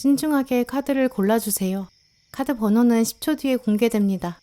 신중하게 카드를 골라주세요. 카드 번호는 10초 뒤에 공개됩니다.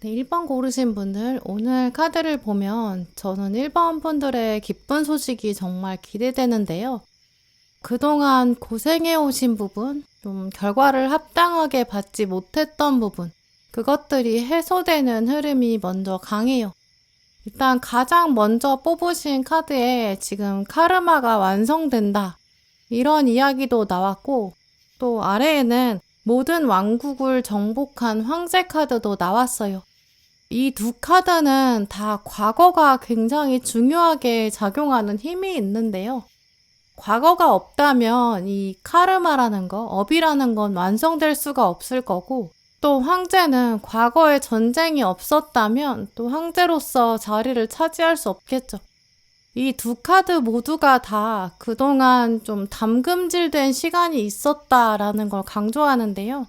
네, 1번 고르신 분들, 오늘 카드를 보면 저는 1번 분들의 기쁜 소식이 정말 기대되는데요. 그동안 고생해 오신 부분, 좀 결과를 합당하게 받지 못했던 부분, 그것들이 해소되는 흐름이 먼저 강해요. 일단 가장 먼저 뽑으신 카드에 지금 카르마가 완성된다, 이런 이야기도 나왔고, 또 아래에는 모든 왕국을 정복한 황제 카드도 나왔어요. 이 두 카드는 다 과거가 굉장히 중요하게 작용하는 힘이 있는데요. 과거가 없다면 이 카르마라는 거, 업이라는 건 완성될 수가 없을 거고, 또 황제는 과거에 전쟁이 없었다면 또 황제로서 자리를 차지할 수 없겠죠. 이 두 카드 모두가 다 그동안 좀 담금질된 시간이 있었다라는 걸 강조하는데요.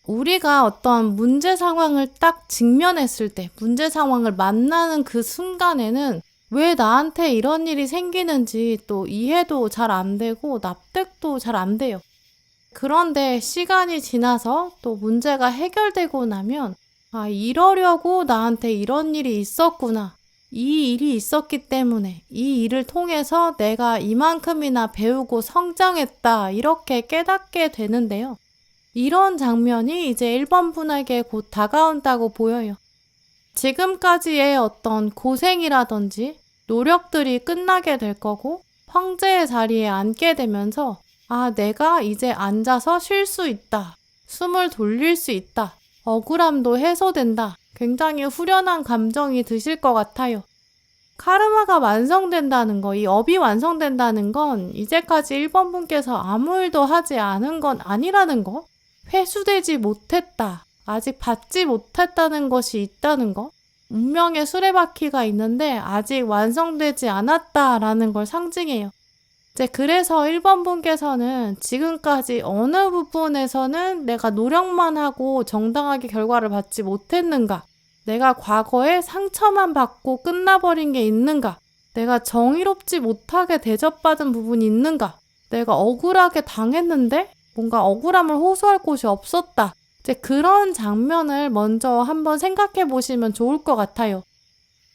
우리가 어떤 문제 상황을 딱 직면했을 때, 문제 상황을 만나는 그 순간에는 왜 나한테 이런 일이 생기는지 또 이해도 잘 안 되고 납득도 잘 안 돼요. 그런데 시간이 지나서 또 문제가 해결되고 나면, 아, 이러려고 나한테 이런 일이 있었구나. 이 일이 있었기 때문에 이 일을 통해서 내가 이만큼이나 배우고 성장했다, 이렇게 깨닫게 되는데요. 이런 장면이 이제 1번 분에게 곧 다가온다고 보여요. 지금까지의 어떤 고생이라든지 노력들이 끝나게 될 거고, 황제의 자리에 앉게 되면서 아, 내가 이제 앉아서 쉴 수 있다, 숨을 돌릴 수 있다, 억울함도 해소된다, 굉장히 후련한 감정이 드실 것 같아요. 카르마가 완성된다는 거, 이 업이 완성된다는 건 이제까지 1번 분께서 아무 일도 하지 않은 건 아니라는 거, 회수되지 못했다, 아직 받지 못했다는 것이 있다는 거, 운명의 수레바퀴가 있는데 아직 완성되지 않았다라는 걸 상징해요. 이제 그래서 1번 분께서는 지금까지 어느 부분에서는 내가 노력만 하고 정당하게 결과를 받지 못했는가, 내가 과거에 상처만 받고 끝나버린 게 있는가, 내가 정의롭지 못하게 대접받은 부분이 있는가? 내가 억울하게 당했는데 뭔가 억울함을 호소할 곳이 없었다. 이제 그런 장면을 먼저 한번 생각해 보시면 좋을 것 같아요.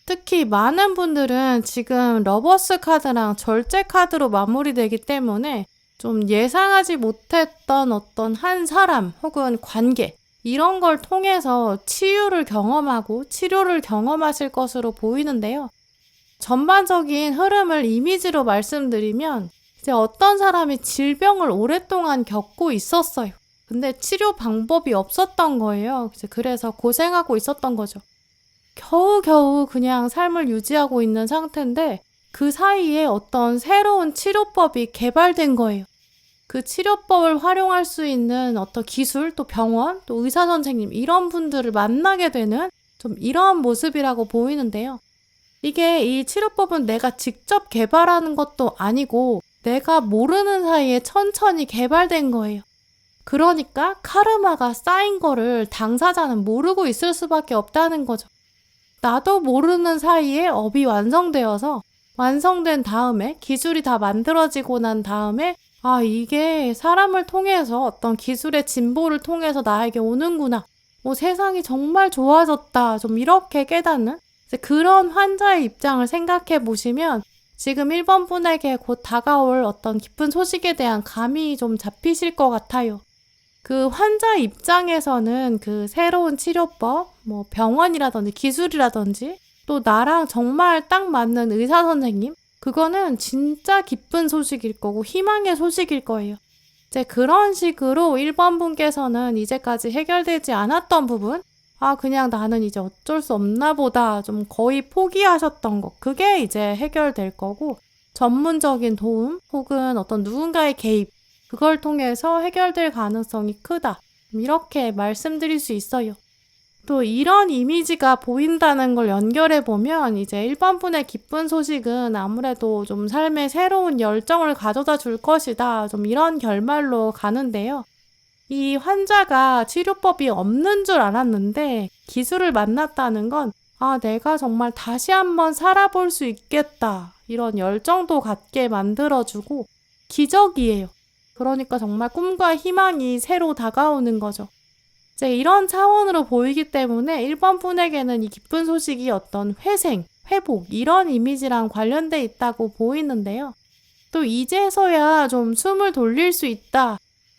특히 많은 분들은 지금 러버스 카드랑 절제 카드로 마무리되기 때문에 좀 예상하지 못했던 어떤 한 사람 혹은 관계 이런 걸 통해서 치유를 경험하고 치료를 경험하실 것으로 보이는데요. 전반적인 흐름을 이미지로 말씀드리면 이제 어떤 사람이 질병을 오랫동안 겪고 있었어요. 근데 치료 방법이 없었던 거예요. 그래서 고생하고 있었던 거죠. 겨우겨우 그냥 삶을 유지하고 있는 상태인데 그 사이에 어떤 새로운 치료법이 개발된 거예요. 그 치료법을 활용할 수 있는 어떤 기술, 또 병원, 또 의사 선생님 이런 분들을 만나게 되는 좀 이러한 모습이라고 보이는데요. 이게 이 치료법은 내가 직접 개발하는 것도 아니고 내가 모르는 사이에 천천히 개발된 거예요. 그러니까 카르마가 쌓인 거를 당사자는 모르고 있을 수밖에 없다는 거죠. 나도 모르는 사이에 업이 완성되어서 완성된 다음에 기술이 다 만들어지고 난 다음에 이게 사람을 통해서 어떤 기술의 진보를 통해서 나에게 오는구나. 세상이 정말 좋아졌다. 좀 이렇게 깨닫는 그런 환자의 입장을 생각해 보시면 지금 1번 분에게 곧 다가올 어떤 기쁜 소식에 대한 감이 좀 잡히실 것 같아요. 그 환자 입장에서는 그 새로운 치료법, 병원이라든지 기술이라든지 또 나랑 정말 딱 맞는 의사 선생님 그거는 진짜 기쁜 소식일 거고 희망의 소식일 거예요. 이제 그런 식으로 1번 분께서는 이제까지 해결되지 않았던 부분 그냥 나는 이제 어쩔 수 없나 보다 좀 거의 포기하셨던 것 그게 이제 해결될 거고 전문적인 도움 혹은 어떤 누군가의 개입 그걸 통해서 해결될 가능성이 크다. 이렇게 말씀드릴 수 있어요. 또 이런 이미지가 보인다는 걸 연결해 보면 이제 1번 분의 기쁜 소식은 아무래도 좀 삶에 새로운 열정을 가져다 줄 것이다. 좀 이런 결말로 가는데요. 이 환자가 치료법이 없는 줄 알았는데 기술을 만났다는 건 내가 정말 다시 한번 살아볼 수 있겠다. 이런 열정도 갖게 만들어주고 기적이에요. 그러니까 정말 꿈과 희망이 새로 다가오는 거죠. 이제 이런 차원으로 보이기 때문에 1번 분에게는 이 기쁜 소식이 어떤 회생, 회복 이런 이미지랑 관련돼 있다고 보이는데요. 또 이제서야 좀 숨을 돌릴 수 있다.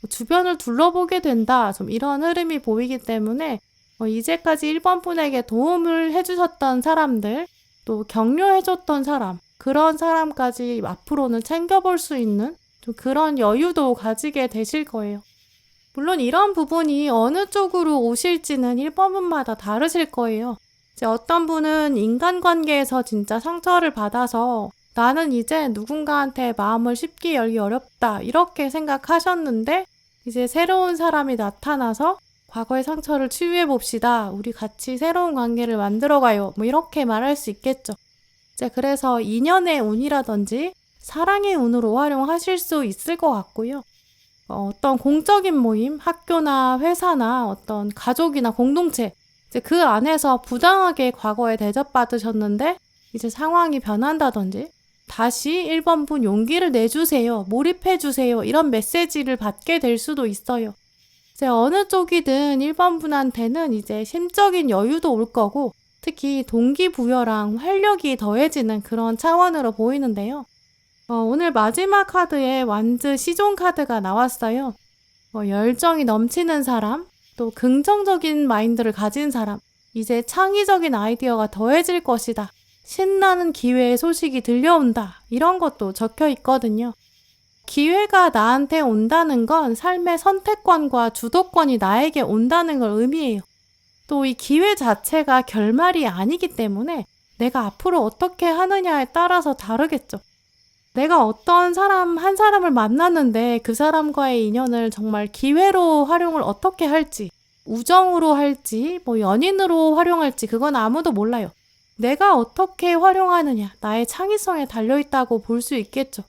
주변을 둘러보게 된다. 좀 이런 흐름이 보이기 때문에 이제까지 1번 분에게 도움을 해주셨던 사람들, 또 격려해줬던 사람, 그런 사람까지 앞으로는 챙겨볼 수 있는 좀 그런 여유도 가지게 되실 거예요. 물론 이런 부분이 어느 쪽으로 오실지는 1번 분마다 다르실 거예요. 이제 어떤 분은 인간관계에서 진짜 상처를 받아서 나는 이제 누군가한테 마음을 쉽게 열기 어렵다 이렇게 생각하셨는데 이제 새로운 사람이 나타나서 과거의 상처를 치유해 봅시다. 우리 같이 새로운 관계를 만들어가요. 이렇게 말할 수 있겠죠. 이제 그래서 인연의 운이라든지 사랑의 운으로 활용하실 수 있을 것 같고요. 어떤 공적인 모임, 학교나 회사나 어떤 가족이나 공동체 이제 그 안에서 부당하게 과거에 대접받으셨는데 이제 상황이 변한다든지 다시 1번 분 용기를 내주세요. 몰입해주세요. 이런 메시지를 받게 될 수도 있어요. 이제 어느 쪽이든 1번 분한테는 이제 심적인 여유도 올 거고 특히 동기부여랑 활력이 더해지는 그런 차원으로 보이는데요. 오늘 마지막 카드에 완즈 시존 카드가 나왔어요. 열정이 넘치는 사람, 또 긍정적인 마인드를 가진 사람, 이제 창의적인 아이디어가 더해질 것이다. 신나는 기회의 소식이 들려온다. 이런 것도 적혀 있거든요. 기회가 나한테 온다는 건 삶의 선택권과 주도권이 나에게 온다는 걸 의미해요. 또 이 기회 자체가 결말이 아니기 때문에 내가 앞으로 어떻게 하느냐에 따라서 다르겠죠. 내가 어떤 한 사람을 만났는데 그 사람과의 인연을 정말 기회로 활용을 어떻게 할지, 우정으로 할지, 연인으로 활용할지 그건 아무도 몰라요. 내가 어떻게 활용하느냐, 나의 창의성에 달려있다고 볼 수 있겠죠.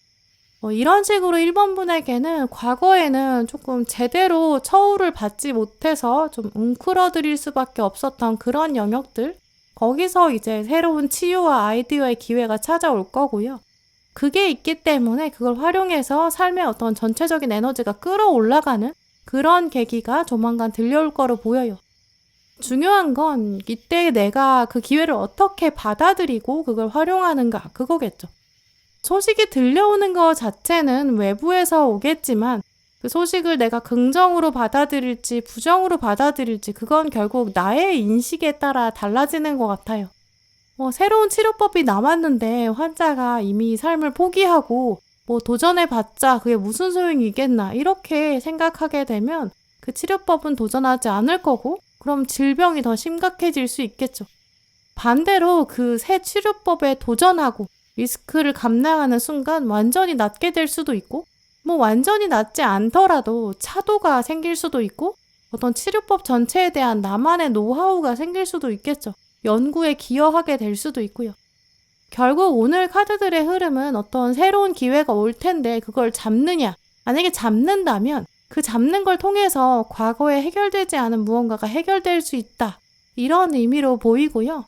이런 식으로 1번 분에게는 과거에는 조금 제대로 처우를 받지 못해서 좀 웅크러드릴 수밖에 없었던 그런 영역들, 거기서 이제 새로운 치유와 아이디어의 기회가 찾아올 거고요. 그게 있기 때문에 그걸 활용해서 삶의 어떤 전체적인 에너지가 끌어올라가는 그런 계기가 조만간 들려올 거로 보여요. 중요한 건 이때 내가 그 기회를 어떻게 받아들이고 그걸 활용하는가 그거겠죠. 소식이 들려오는 것 자체는 외부에서 오겠지만 그 소식을 내가 긍정으로 받아들일지 부정으로 받아들일지 그건 결국 나의 인식에 따라 달라지는 것 같아요. 새로운 치료법이 나왔는데 환자가 이미 삶을 포기하고 도전해봤자 그게 무슨 소용이겠나 이렇게 생각하게 되면 그 치료법은 도전하지 않을 거고 그럼 질병이 더 심각해질 수 있겠죠. 반대로 그 새 치료법에 도전하고 리스크를 감당하는 순간 완전히 낫게 될 수도 있고 완전히 낫지 않더라도 차도가 생길 수도 있고 어떤 치료법 전체에 대한 나만의 노하우가 생길 수도 있겠죠. 연구에 기여하게 될 수도 있고요. 결국 오늘 카드들의 흐름은 어떤 새로운 기회가 올 텐데 그걸 잡느냐, 만약에 잡는다면 그 잡는 걸 통해서 과거에 해결되지 않은 무언가가 해결될 수 있다. 이런 의미로 보이고요.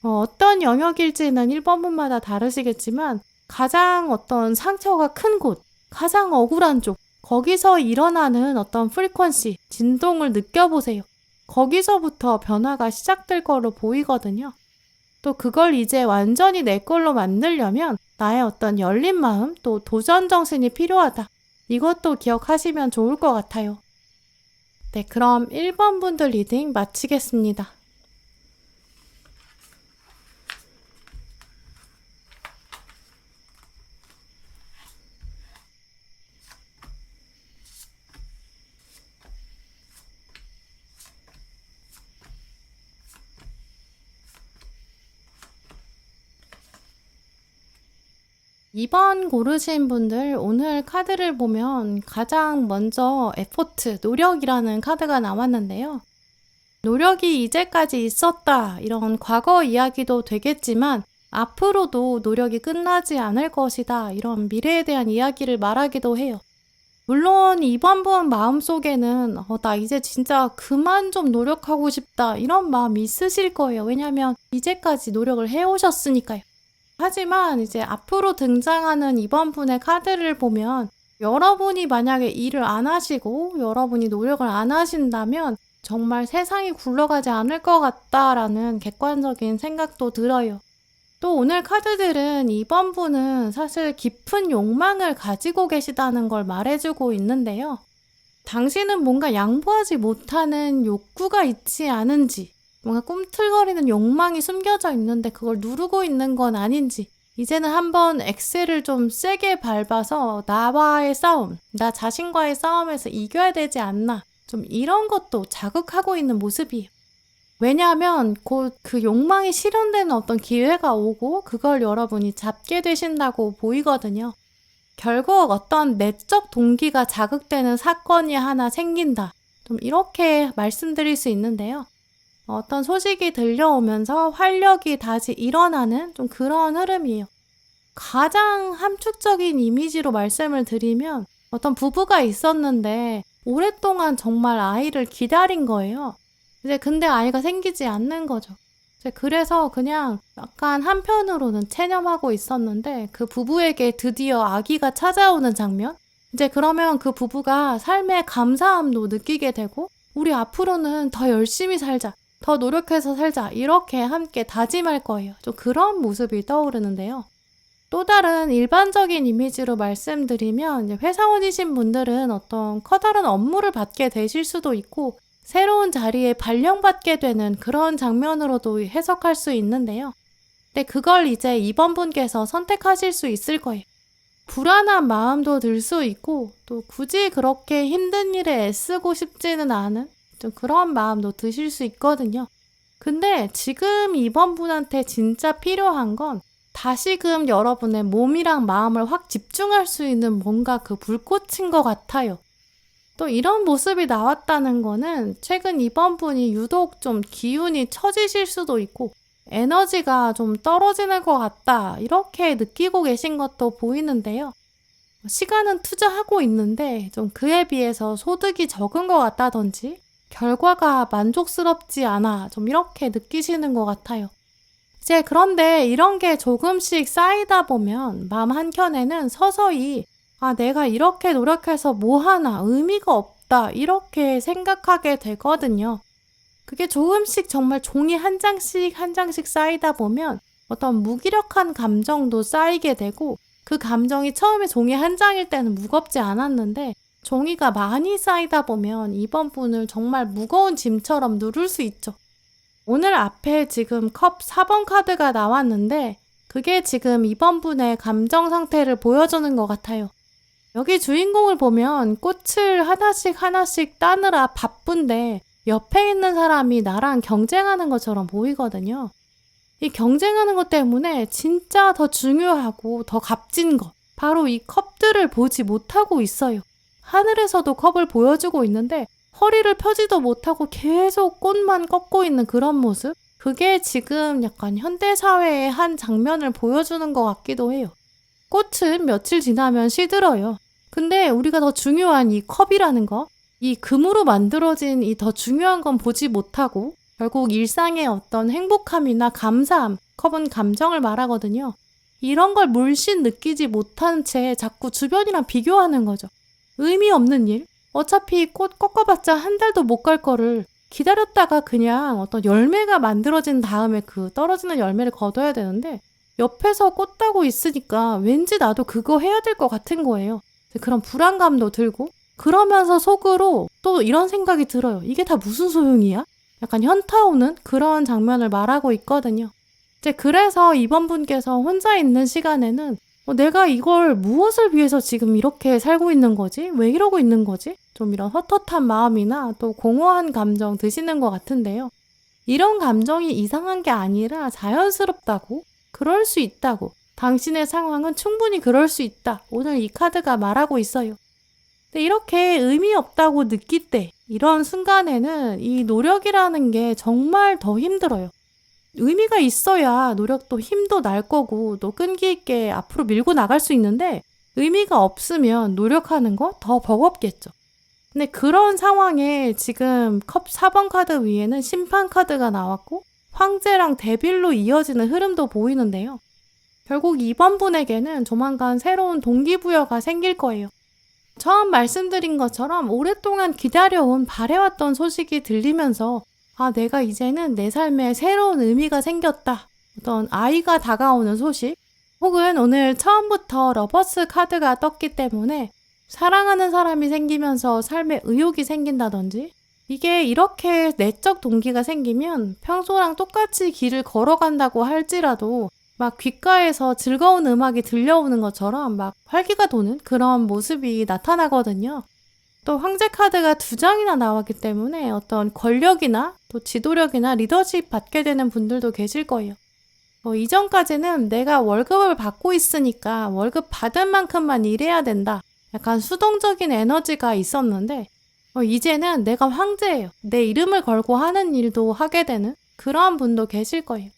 어떤 영역일지는 1번분마다 다르시겠지만 가장 어떤 상처가 큰 곳, 가장 억울한 쪽, 거기서 일어나는 어떤 프리퀀시, 진동을 느껴보세요. 거기서부터 변화가 시작될 거로 보이거든요. 또 그걸 이제 완전히 내 걸로 만들려면 나의 어떤 열린 마음, 또 도전 정신이 필요하다. 이것도 기억하시면 좋을 것 같아요. 네, 그럼 1번 분들 리딩 마치겠습니다. (2번) 고르신 분들 오늘 카드를 보면 가장 먼저 에포트, 노력이라는 카드가 나왔는데요. 노력이 이제까지 있었다 이런 과거 이야기도 되겠지만 앞으로도 노력이 끝나지 않을 것이다 이런 미래에 대한 이야기를 말하기도 해요. 물론 2번 분 마음속에는 나 이제 진짜 그만 좀 노력하고 싶다 이런 마음이 있으실 거예요. 왜냐하면 이제까지 노력을 해오셨으니까요. 하지만 이제 앞으로 등장하는 2번 분의 카드를 보면 여러분이 만약에 일을 안 하시고 여러분이 노력을 안 하신다면 정말 세상이 굴러가지 않을 것 같다라는 객관적인 생각도 들어요. 또 오늘 카드들은 2번 분은 사실 깊은 욕망을 가지고 계시다는 걸 말해주고 있는데요. 당신은 뭔가 양보하지 못하는 욕구가 있지 않은지 뭔가 꿈틀거리는 욕망이 숨겨져 있는데 그걸 누르고 있는 건 아닌지 이제는 한번 엑셀을 좀 세게 밟아서 나와의 싸움, 나 자신과의 싸움에서 이겨야 되지 않나 좀 이런 것도 자극하고 있는 모습이에요. 왜냐하면 곧 그 욕망이 실현되는 어떤 기회가 오고 그걸 여러분이 잡게 되신다고 보이거든요. 결국 어떤 내적 동기가 자극되는 사건이 하나 생긴다. 좀 이렇게 말씀드릴 수 있는데요. 어떤 소식이 들려오면서 활력이 다시 일어나는 좀 그런 흐름이에요. 가장 함축적인 이미지로 말씀을 드리면 어떤 부부가 있었는데 오랫동안 정말 아이를 기다린 거예요. 이제 근데 아이가 생기지 않는 거죠. 이제 그래서 그냥 약간 한편으로는 체념하고 있었는데 그 부부에게 드디어 아기가 찾아오는 장면? 이제 그러면 그 부부가 삶의 감사함도 느끼게 되고 우리 앞으로는 더 열심히 살자. 더 노력해서 살자 이렇게 함께 다짐할 거예요. 좀 그런 모습이 떠오르는데요. 또 다른 일반적인 이미지로 말씀드리면 이제 회사원이신 분들은 어떤 커다란 업무를 받게 되실 수도 있고 새로운 자리에 발령받게 되는 그런 장면으로도 해석할 수 있는데요. 근데 그걸 이제 2번 분께서 선택하실 수 있을 거예요. 불안한 마음도 들 수 있고 또 굳이 그렇게 힘든 일에 애쓰고 싶지는 않은 좀 그런 마음도 드실 수 있거든요. 근데 지금 2번 분한테 진짜 필요한 건 다시금 여러분의 몸이랑 마음을 확 집중할 수 있는 뭔가 그 불꽃인 것 같아요. 또 이런 모습이 나왔다는 거는 최근 2번 분이 유독 좀 기운이 처지실 수도 있고 에너지가 좀 떨어지는 것 같다 이렇게 느끼고 계신 것도 보이는데요. 시간은 투자하고 있는데 좀 그에 비해서 소득이 적은 것 같다든지 결과가 만족스럽지 않아 좀 이렇게 느끼시는 것 같아요. 이제 그런데 이런 게 조금씩 쌓이다 보면 마음 한켠에는 서서히 내가 이렇게 노력해서 뭐 하나 의미가 없다 이렇게 생각하게 되거든요. 그게 조금씩 정말 종이 한 장씩 한 장씩 쌓이다 보면 어떤 무기력한 감정도 쌓이게 되고 그 감정이 처음에 종이 한 장일 때는 무겁지 않았는데 종이가 많이 쌓이다 보면 이번 분을 정말 무거운 짐처럼 누를 수 있죠. 오늘 앞에 지금 컵 4번 카드가 나왔는데 그게 지금 이번 분의 감정 상태를 보여주는 것 같아요. 여기 주인공을 보면 꽃을 하나씩 하나씩 따느라 바쁜데 옆에 있는 사람이 나랑 경쟁하는 것처럼 보이거든요. 이 경쟁하는 것 때문에 진짜 더 중요하고 더 값진 것, 바로 이 컵들을 보지 못하고 있어요. 하늘에서도 컵을 보여주고 있는데 허리를 펴지도 못하고 계속 꽃만 꺾고 있는 그런 모습? 그게 지금 약간 현대사회의 한 장면을 보여주는 것 같기도 해요. 꽃은 며칠 지나면 시들어요. 근데 우리가 더 중요한 이 컵이라는 거, 이 금으로 만들어진 이 더 중요한 건 보지 못하고 결국 일상의 어떤 행복함이나 감사함, 컵은 감정을 말하거든요. 이런 걸 물씬 느끼지 못한 채 자꾸 주변이랑 비교하는 거죠. 의미 없는 일? 어차피 꽃 꺾어봤자 한 달도 못 갈 거를 기다렸다가 그냥 어떤 열매가 만들어진 다음에 그 떨어지는 열매를 거둬야 되는데 옆에서 꽃 따고 있으니까 왠지 나도 그거 해야 될 것 같은 거예요. 그런 불안감도 들고 그러면서 속으로 또 이런 생각이 들어요. 이게 다 무슨 소용이야? 약간 현타 오는 그런 장면을 말하고 있거든요. 이제 그래서 이번 분께서 혼자 있는 시간에는 내가 이걸 무엇을 위해서 지금 이렇게 살고 있는 거지? 왜 이러고 있는 거지? 좀 이런 헛헛한 마음이나 또 공허한 감정 드시는 것 같은데요. 이런 감정이 이상한 게 아니라 자연스럽다고, 그럴 수 있다고, 당신의 상황은 충분히 그럴 수 있다. 오늘 이 카드가 말하고 있어요. 근데 이렇게 의미 없다고 느낄 때, 이런 순간에는 이 노력이라는 게 정말 더 힘들어요. 의미가 있어야 노력도 힘도 날 거고 또 끈기 있게 앞으로 밀고 나갈 수 있는데 의미가 없으면 노력하는 거 더 버겁겠죠. 근데 그런 상황에 지금 컵 4번 카드 위에는 심판 카드가 나왔고 황제랑 데빌로 이어지는 흐름도 보이는데요. 결국 이번 분에게는 조만간 새로운 동기부여가 생길 거예요. 처음 말씀드린 것처럼 오랫동안 기다려온 바래왔던 소식이 들리면서 내가 이제는 내 삶에 새로운 의미가 생겼다. 어떤 아이가 다가오는 소식 혹은 오늘 처음부터 러버스 카드가 떴기 때문에 사랑하는 사람이 생기면서 삶에 의욕이 생긴다든지 이게 이렇게 내적 동기가 생기면 평소랑 똑같이 길을 걸어간다고 할지라도 막 귓가에서 즐거운 음악이 들려오는 것처럼 막 활기가 도는 그런 모습이 나타나거든요. 또 황제 카드가 2장이나 나왔기 때문에 어떤 권력이나 또 지도력이나 리더십 받게 되는 분들도 계실 거예요. 이전까지는 내가 월급을 받고 있으니까 월급 받은 만큼만 일해야 된다. 약간 수동적인 에너지가 있었는데 이제는 내가 황제예요. 내 이름을 걸고 하는 일도 하게 되는 그런 분도 계실 거예요.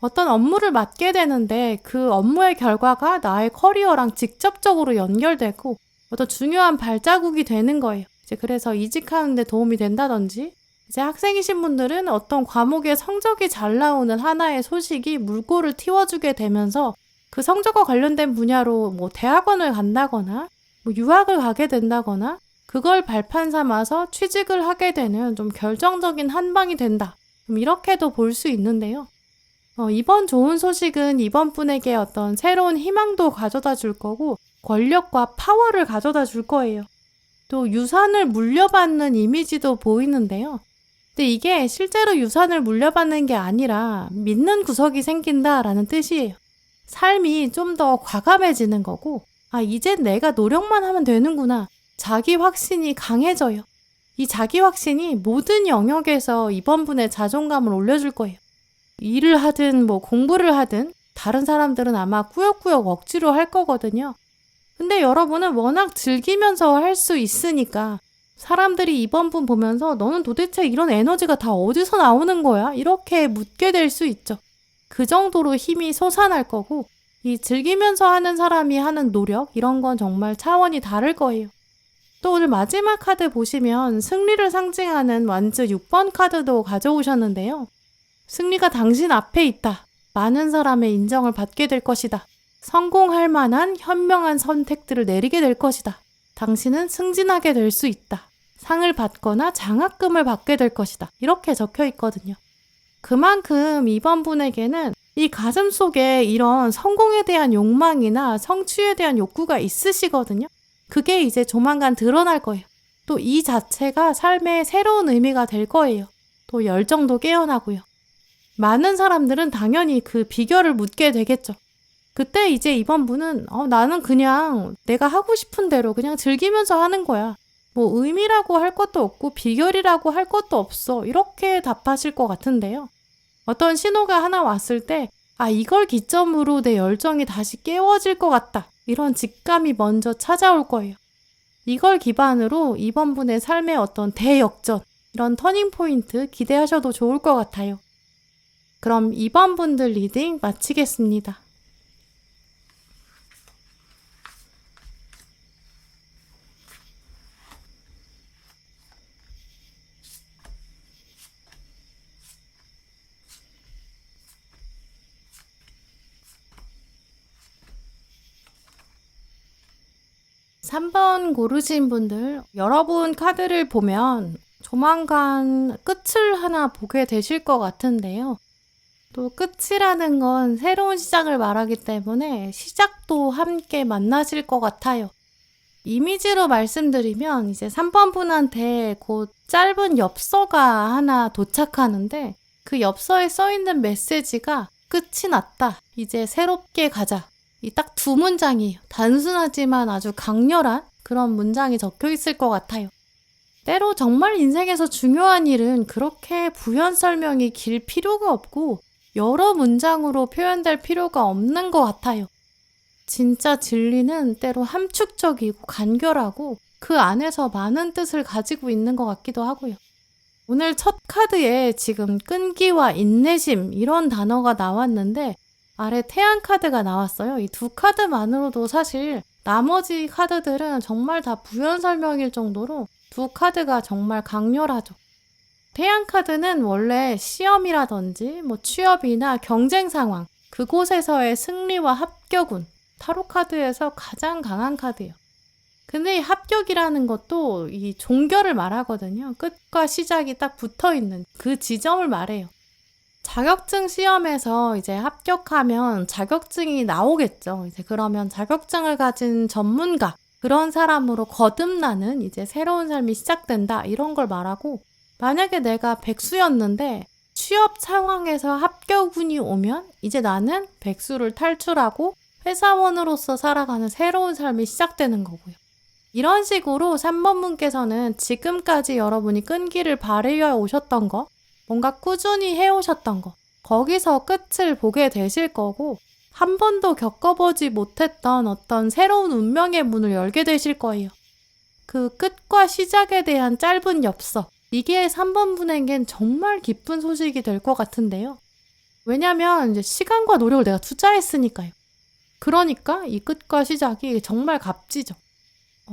어떤 업무를 맡게 되는데 그 업무의 결과가 나의 커리어랑 직접적으로 연결되고 어떤 중요한 발자국이 되는 거예요. 이제 그래서 이직하는 데 도움이 된다든지 이제 학생이신 분들은 어떤 과목에 성적이 잘 나오는 하나의 소식이 물꼬를 틔워주게 되면서 그 성적과 관련된 분야로 대학원을 간다거나 유학을 가게 된다거나 그걸 발판 삼아서 취직을 하게 되는 좀 결정적인 한 방이 된다. 좀 이렇게도 볼 수 있는데요. 이번 좋은 소식은 이번 분에게 어떤 새로운 희망도 가져다 줄 거고 권력과 파워를 가져다 줄 거예요. 또 유산을 물려받는 이미지도 보이는데요. 근데 이게 실제로 유산을 물려받는 게 아니라 믿는 구석이 생긴다라는 뜻이에요. 삶이 좀 더 과감해지는 거고 이젠 내가 노력만 하면 되는구나. 자기 확신이 강해져요. 이 자기 확신이 모든 영역에서 이번 분의 자존감을 올려줄 거예요. 일을 하든 공부를 하든 다른 사람들은 아마 꾸역꾸역 억지로 할 거거든요. 근데 여러분은 워낙 즐기면서 할 수 있으니까 사람들이 이번 분 보면서 너는 도대체 이런 에너지가 다 어디서 나오는 거야? 이렇게 묻게 될 수 있죠. 그 정도로 힘이 솟아날 거고 이 즐기면서 하는 사람이 하는 노력 이런 건 정말 차원이 다를 거예요. 또 오늘 마지막 카드 보시면 승리를 상징하는 완즈 6번 카드도 가져오셨는데요. 승리가 당신 앞에 있다. 많은 사람의 인정을 받게 될 것이다. 성공할 만한 현명한 선택들을 내리게 될 것이다. 당신은 승진하게 될 수 있다. 상을 받거나 장학금을 받게 될 것이다. 이렇게 적혀 있거든요. 그만큼 이번 분에게는 이 가슴 속에 이런 성공에 대한 욕망이나 성취에 대한 욕구가 있으시거든요. 그게 이제 조만간 드러날 거예요. 또 이 자체가 삶의 새로운 의미가 될 거예요. 또 열정도 깨어나고요. 많은 사람들은 당연히 그 비결을 묻게 되겠죠. 그때 이제 이번 분은 나는 그냥 내가 하고 싶은 대로 그냥 즐기면서 하는 거야. 뭐 의미라고 할 것도 없고 비결이라고 할 것도 없어. 이렇게 답하실 것 같은데요. 어떤 신호가 하나 왔을 때 이걸 기점으로 내 열정이 다시 깨워질 것 같다. 이런 직감이 먼저 찾아올 거예요. 이걸 기반으로 이번 분의 삶의 어떤 대역전, 이런 터닝포인트 기대하셔도 좋을 것 같아요. 그럼 이번 분들 리딩 마치겠습니다. (3번) 고르신 분들, 여러분 카드를 보면 조만간 끝을 하나 보게 되실 것 같은데요. 또 끝이라는 건 새로운 시작을 말하기 때문에 시작도 함께 만나실 것 같아요. 이미지로 말씀드리면 이제 3번 분한테 곧 짧은 엽서가 하나 도착하는데 그 엽서에 써있는 메시지가 끝이 났다. 이제 새롭게 가자. 이 딱 두 문장이에요. 단순하지만 아주 강렬한 그런 문장이 적혀 있을 것 같아요. 때로 정말 인생에서 중요한 일은 그렇게 부연 설명이 길 필요가 없고 여러 문장으로 표현될 필요가 없는 것 같아요. 진짜 진리는 때로 함축적이고 간결하고 그 안에서 많은 뜻을 가지고 있는 것 같기도 하고요. 오늘 첫 카드에 지금 끈기와 인내심 이런 단어가 나왔는데 아래 태양 카드가 나왔어요. 이 두 카드만으로도 사실 나머지 카드들은 정말 다 부연 설명일 정도로 두 카드가 정말 강렬하죠. 태양 카드는 원래 시험이라든지 취업이나 경쟁 상황, 그곳에서의 승리와 합격운, 타로 카드에서 가장 강한 카드예요. 근데 이 합격이라는 것도 이 종결을 말하거든요. 끝과 시작이 딱 붙어있는 그 지점을 말해요. 자격증 시험에서 이제 합격하면 자격증이 나오겠죠. 이제 그러면 자격증을 가진 전문가, 그런 사람으로 거듭나는 이제 새로운 삶이 시작된다. 이런 걸 말하고, 만약에 내가 백수였는데 취업 상황에서 합격운이 오면 이제 나는 백수를 탈출하고 회사원으로서 살아가는 새로운 삶이 시작되는 거고요. 이런 식으로 3번 분께서는 지금까지 여러분이 끈기를 발휘해 오셨던 거, 뭔가 꾸준히 해오셨던 거, 거기서 끝을 보게 되실 거고 한 번도 겪어보지 못했던 어떤 새로운 운명의 문을 열게 되실 거예요. 그 끝과 시작에 대한 짧은 엽서, 이게 3번 분에겐 정말 기쁜 소식이 될 것 같은데요. 왜냐면 이제 시간과 노력을 내가 투자했으니까요. 그러니까 이 끝과 시작이 정말 값지죠.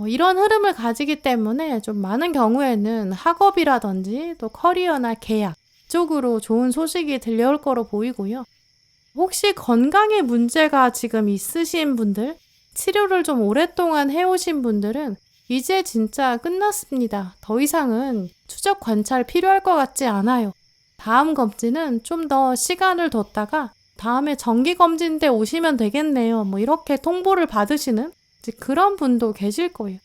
이런 흐름을 가지기 때문에 좀 많은 경우에는 학업이라든지 또 커리어나 계약 쪽으로 좋은 소식이 들려올 거로 보이고요. 혹시 건강에 문제가 지금 있으신 분들, 치료를 좀 오랫동안 해오신 분들은 이제 진짜 끝났습니다. 더 이상은 추적 관찰 필요할 것 같지 않아요. 다음 검진은 좀 더 시간을 뒀다가 다음에 정기검진 때 오시면 되겠네요. 이렇게 통보를 받으시는 그런 분도 계실 거예요.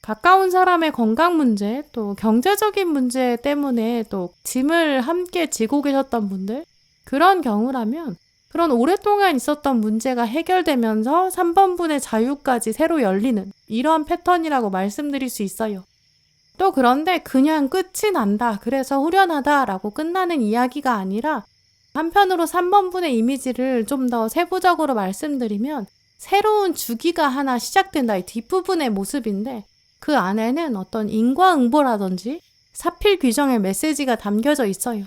가까운 사람의 건강 문제, 또 경제적인 문제 때문에 또 짐을 함께 지고 계셨던 분들, 그런 경우라면 그런 오랫동안 있었던 문제가 해결되면서 3번 분의 자유까지 새로 열리는 이런 패턴이라고 말씀드릴 수 있어요. 또 그런데 그냥 끝이 난다, 그래서 후련하다라고 끝나는 이야기가 아니라 한편으로 3번 분의 이미지를 좀 더 세부적으로 말씀드리면 새로운 주기가 하나 시작된다, 이 뒷부분의 모습인데 그 안에는 어떤 인과응보라든지 사필 규정의 메시지가 담겨져 있어요.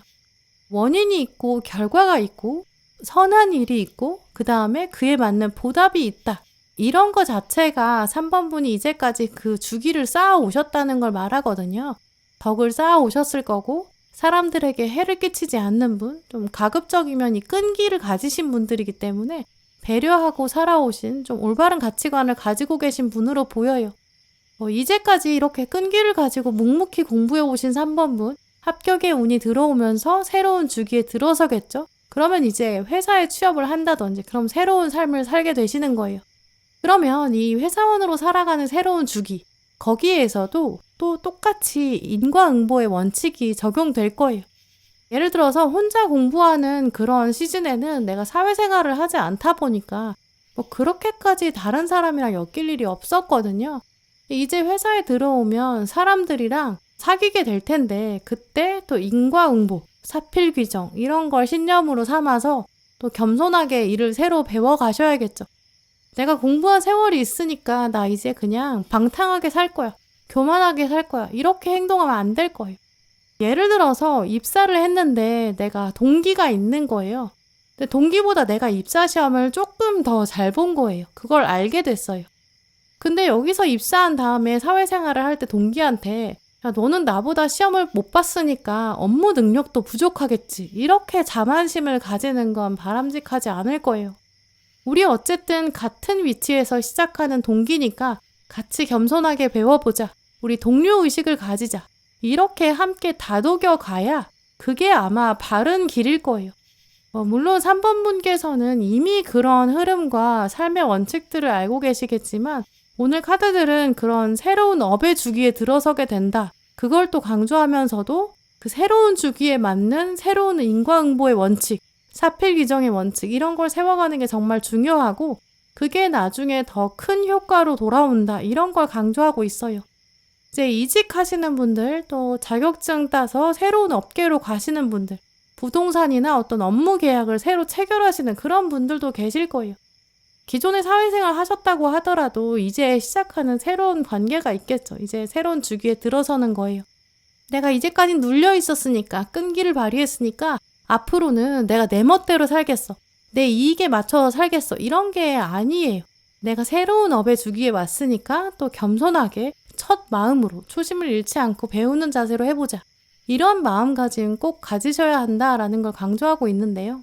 원인이 있고 결과가 있고 선한 일이 있고 그 다음에 그에 맞는 보답이 있다. 이런 거 자체가 3번 분이 이제까지 그 주기를 쌓아 오셨다는 걸 말하거든요. 덕을 쌓아 오셨을 거고 사람들에게 해를 끼치지 않는 분, 좀 가급적이면 이 끈기를 가지신 분들이기 때문에 배려하고 살아오신 좀 올바른 가치관을 가지고 계신 분으로 보여요. 이제까지 이렇게 끈기를 가지고 묵묵히 공부해 오신 3번분, 합격의 운이 들어오면서 새로운 주기에 들어서겠죠? 그러면 이제 회사에 취업을 한다든지 그럼 새로운 삶을 살게 되시는 거예요. 그러면 이 회사원으로 살아가는 새로운 주기, 거기에서도 또 똑같이 인과응보의 원칙이 적용될 거예요. 예를 들어서 혼자 공부하는 그런 시즌에는 내가 사회생활을 하지 않다 보니까 그렇게까지 다른 사람이랑 엮일 일이 없었거든요. 이제 회사에 들어오면 사람들이랑 사귀게 될 텐데 그때 또 인과응보, 사필귀정 이런 걸 신념으로 삼아서 또 겸손하게 일을 새로 배워가셔야겠죠. 내가 공부한 세월이 있으니까 나 이제 그냥 방탕하게 살 거야. 교만하게 살 거야. 이렇게 행동하면 안 될 거예요. 예를 들어서 입사를 했는데 내가 동기가 있는 거예요. 근데 동기보다 내가 입사 시험을 조금 더 잘 본 거예요. 그걸 알게 됐어요. 근데 여기서 입사한 다음에 사회생활을 할 때 동기한테 야, 너는 나보다 시험을 못 봤으니까 업무 능력도 부족하겠지. 이렇게 자만심을 가지는 건 바람직하지 않을 거예요. 우리 어쨌든 같은 위치에서 시작하는 동기니까 같이 겸손하게 배워보자. 우리 동료의식을 가지자. 이렇게 함께 다독여 가야 그게 아마 바른 길일 거예요. 물론 3번 분께서는 이미 그런 흐름과 삶의 원칙들을 알고 계시겠지만 오늘 카드들은 그런 새로운 업의 주기에 들어서게 된다. 그걸 또 강조하면서도 그 새로운 주기에 맞는 새로운 인과응보의 원칙, 사필귀정의 원칙 이런 걸 세워가는 게 정말 중요하고 그게 나중에 더 큰 효과로 돌아온다. 이런 걸 강조하고 있어요. 이제 이직하시는 분들, 또 자격증 따서 새로운 업계로 가시는 분들, 부동산이나 어떤 업무 계약을 새로 체결하시는 그런 분들도 계실 거예요. 기존에 사회생활 하셨다고 하더라도 이제 시작하는 새로운 관계가 있겠죠. 이제 새로운 주기에 들어서는 거예요. 내가 이제까지 눌려 있었으니까, 끈기를 발휘했으니까 앞으로는 내가 내 멋대로 살겠어. 내 이익에 맞춰서 살겠어. 이런 게 아니에요. 내가 새로운 업의 주기에 왔으니까 또 겸손하게 첫 마음으로 초심을 잃지 않고 배우는 자세로 해보자. 이런 마음가짐 꼭 가지셔야 한다라는 걸 강조하고 있는데요.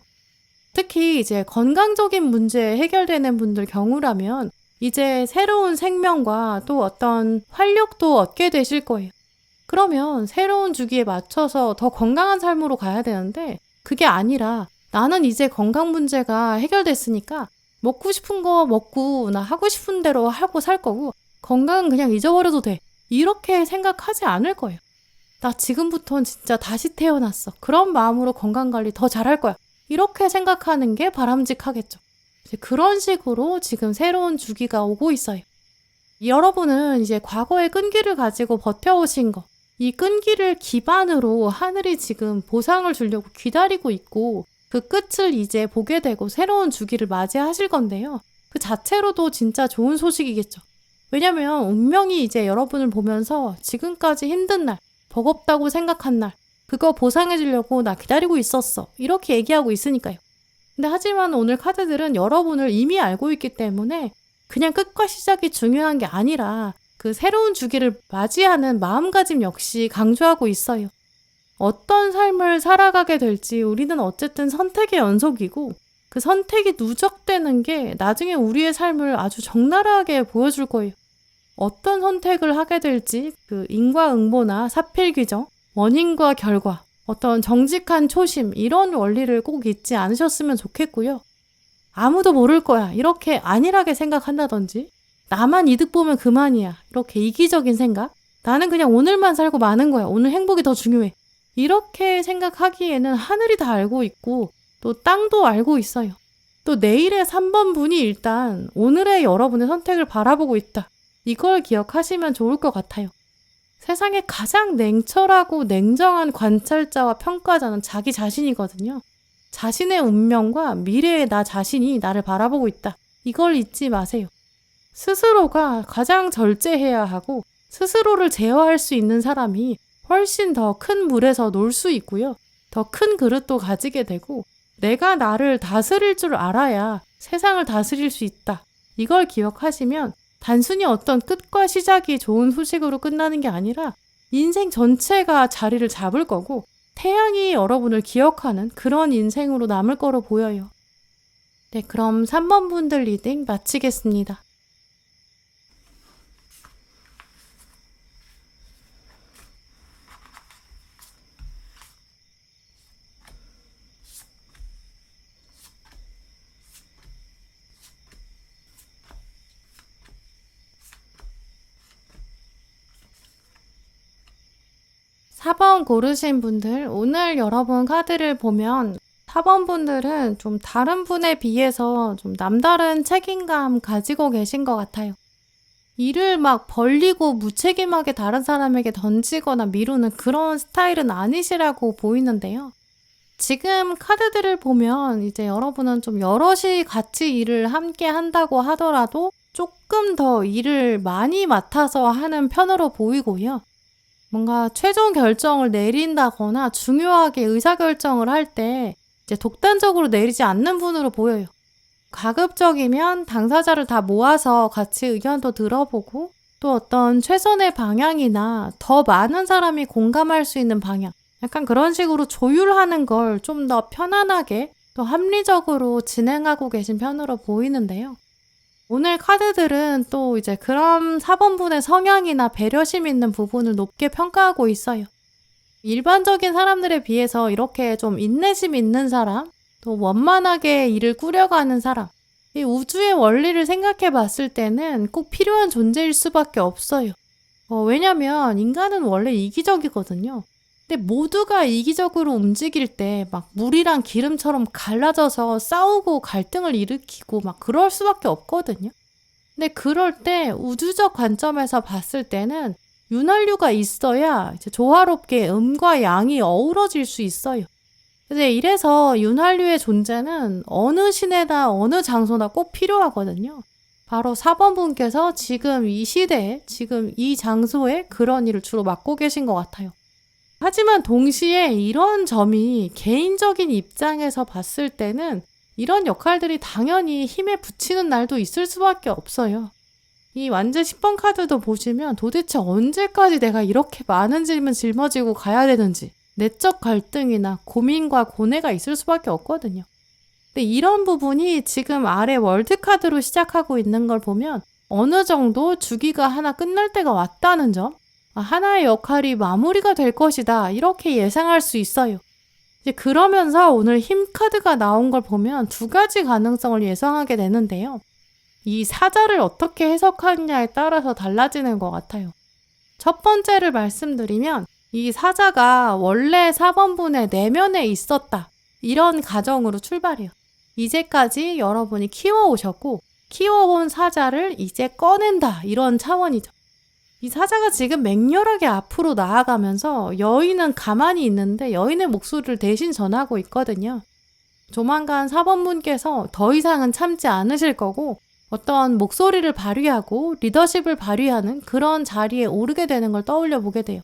특히 이제 건강적인 문제 해결되는 분들 경우라면 이제 새로운 생명과 또 어떤 활력도 얻게 되실 거예요. 그러면 새로운 주기에 맞춰서 더 건강한 삶으로 가야 되는데 그게 아니라 나는 이제 건강 문제가 해결됐으니까 먹고 싶은 거 먹고 나 하고 싶은 대로 하고 살 거고 건강은 그냥 잊어버려도 돼. 이렇게 생각하지 않을 거예요. 나 지금부터는 진짜 다시 태어났어. 그런 마음으로 건강관리 더 잘할 거야. 이렇게 생각하는 게 바람직하겠죠. 이제 그런 식으로 지금 새로운 주기가 오고 있어요. 여러분은 이제 과거의 끈기를 가지고 버텨오신 거, 이 끈기를 기반으로 하늘이 지금 보상을 주려고 기다리고 있고 그 끝을 이제 보게 되고 새로운 주기를 맞이하실 건데요. 그 자체로도 진짜 좋은 소식이겠죠. 왜냐면 운명이 이제 여러분을 보면서 지금까지 힘든 날, 버겁다고 생각한 날, 그거 보상해 주려고 나 기다리고 있었어. 이렇게 얘기하고 있으니까요. 근데 하지만 오늘 카드들은 여러분을 이미 알고 있기 때문에 그냥 끝과 시작이 중요한 게 아니라 그 새로운 주기를 맞이하는 마음가짐 역시 강조하고 있어요. 어떤 삶을 살아가게 될지 우리는 어쨌든 선택의 연속이고 그 선택이 누적되는 게 나중에 우리의 삶을 아주 적나라하게 보여줄 거예요. 어떤 선택을 하게 될지 그 인과응보나 사필귀정, 원인과 결과, 어떤 정직한 초심 이런 원리를 꼭 잊지 않으셨으면 좋겠고요. 아무도 모를 거야 이렇게 안일하게 생각한다든지 나만 이득 보면 그만이야 이렇게 이기적인 생각 나는 그냥 오늘만 살고 마는 거야 오늘 행복이 더 중요해 이렇게 생각하기에는 하늘이 다 알고 있고 또 땅도 알고 있어요. 또 내일의 3번 분이 일단 오늘의 여러분의 선택을 바라보고 있다. 이걸 기억하시면 좋을 것 같아요. 세상에 가장 냉철하고 냉정한 관찰자와 평가자는 자기 자신이거든요. 자신의 운명과 미래의 나 자신이 나를 바라보고 있다. 이걸 잊지 마세요. 스스로가 가장 절제해야 하고 스스로를 제어할 수 있는 사람이 훨씬 더 큰 물에서 놀 수 있고요. 더 큰 그릇도 가지게 되고 내가 나를 다스릴 줄 알아야 세상을 다스릴 수 있다. 이걸 기억하시면 단순히 어떤 끝과 시작이 좋은 소식으로 끝나는 게 아니라 인생 전체가 자리를 잡을 거고 태양이 여러분을 기억하는 그런 인생으로 남을 거로 보여요. 네, 그럼 3번 분들 리딩 마치겠습니다. 사 번 고르신 분들, 오늘 여러분 카드를 보면 4번 분들은 좀 다른 분에 비해서 좀 남다른 책임감 가지고 계신 것 같아요. 일을 막 벌리고 무책임하게 다른 사람에게 던지거나 미루는 그런 스타일은 아니시라고 보이는데요. 지금 카드들을 보면 이제 여러분은 좀 여럿이 같이 일을 함께 한다고 하더라도 조금 더 일을 많이 맡아서 하는 편으로 보이고요. 뭔가 최종 결정을 내린다거나 중요하게 의사결정을 할 때 이제 독단적으로 내리지 않는 분으로 보여요. 가급적이면 당사자를 다 모아서 같이 의견도 들어보고 또 어떤 최선의 방향이나 더 많은 사람이 공감할 수 있는 방향, 약간 그런 식으로 조율하는 걸 좀 더 편안하게 또 합리적으로 진행하고 계신 편으로 보이는데요. 오늘 카드들은 또 이제 그런 4번 분의 성향이나 배려심 있는 부분을 높게 평가하고 있어요. 일반적인 사람들에 비해서 이렇게 좀 인내심 있는 사람, 또 원만하게 일을 꾸려가는 사람, 이 우주의 원리를 생각해 봤을 때는 꼭 필요한 존재일 수밖에 없어요. 왜냐면 인간은 원래 이기적이거든요. 근데 모두가 이기적으로 움직일 때 막 물이랑 기름처럼 갈라져서 싸우고 갈등을 일으키고 막 그럴 수밖에 없거든요. 근데 그럴 때 우주적 관점에서 봤을 때는 윤활유가 있어야 이제 조화롭게 음과 양이 어우러질 수 있어요. 근데 이래서 윤활유의 존재는 어느 시대나 어느 장소나 꼭 필요하거든요. 바로 4번 분께서 지금 이 시대에, 지금 이 장소에 그런 일을 주로 맡고 계신 것 같아요. 하지만 동시에 이런 점이 개인적인 입장에서 봤을 때는 이런 역할들이 당연히 힘에 부치는 날도 있을 수밖에 없어요. 이 완전 10번 카드도 보시면 도대체 언제까지 내가 이렇게 많은 짐을 짊어지고 가야 되는지 내적 갈등이나 고민과 고뇌가 있을 수밖에 없거든요. 근데 이런 부분이 지금 아래 월드카드로 시작하고 있는 걸 보면 어느 정도 주기가 하나 끝날 때가 왔다는 점, 하나의 역할이 마무리가 될 것이다, 이렇게 예상할 수 있어요. 이제 그러면서 오늘 힘 카드가 나온 걸 보면 두 가지 가능성을 예상하게 되는데요. 이 사자를 어떻게 해석하느냐에 따라서 달라지는 것 같아요. 첫 번째를 말씀드리면 이 사자가 원래 4번 분의 내면에 있었다, 이런 가정으로 출발해요. 이제까지 여러분이 키워오셨고 키워온 사자를 이제 꺼낸다, 이런 차원이죠. 이 사자가 지금 맹렬하게 앞으로 나아가면서 여인은 가만히 있는데 여인의 목소리를 대신 전하고 있거든요. 조만간 4번 분께서 더 이상은 참지 않으실 거고 어떤 목소리를 발휘하고 리더십을 발휘하는 그런 자리에 오르게 되는 걸 떠올려 보게 돼요.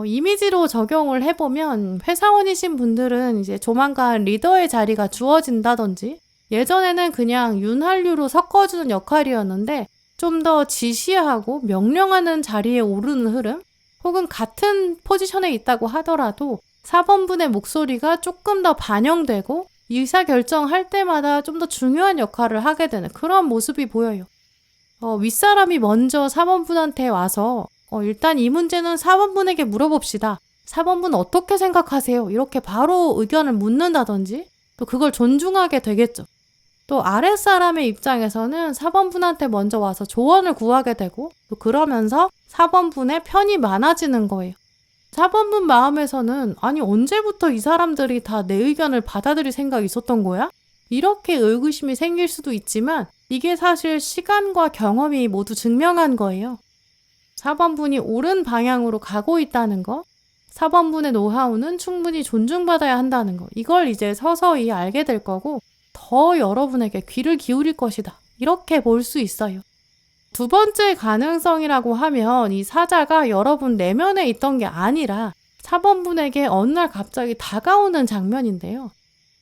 이미지로 적용을 해보면 회사원이신 분들은 이제 조만간 리더의 자리가 주어진다든지, 예전에는 그냥 윤활유로 섞어주는 역할이었는데 좀 더 지시하고 명령하는 자리에 오르는 흐름, 혹은 같은 포지션에 있다고 하더라도 4번 분의 목소리가 조금 더 반영되고 의사결정할 때마다 좀 더 중요한 역할을 하게 되는 그런 모습이 보여요. 윗사람이 먼저 4번 분한테 와서 일단 이 문제는 4번 분에게 물어봅시다, 4번 분 어떻게 생각하세요? 이렇게 바로 의견을 묻는다든지, 또 그걸 존중하게 되겠죠. 또 아랫사람의 입장에서는 4번 분한테 먼저 와서 조언을 구하게 되고, 또 그러면서 4번 분의 편이 많아지는 거예요. 4번 분 마음에서는 아니 언제부터 이 사람들이 다 내 의견을 받아들일 생각이 있었던 거야? 이렇게 의구심이 생길 수도 있지만 이게 사실 시간과 경험이 모두 증명한 거예요. 4번 분이 옳은 방향으로 가고 있다는 거, 4번 분의 노하우는 충분히 존중받아야 한다는 거, 이걸 이제 서서히 알게 될 거고 더 여러분에게 귀를 기울일 것이다, 이렇게 볼 수 있어요. 두 번째 가능성이라고 하면 이 사자가 여러분 내면에 있던 게 아니라 4번 분에게 어느 날 갑자기 다가오는 장면인데요.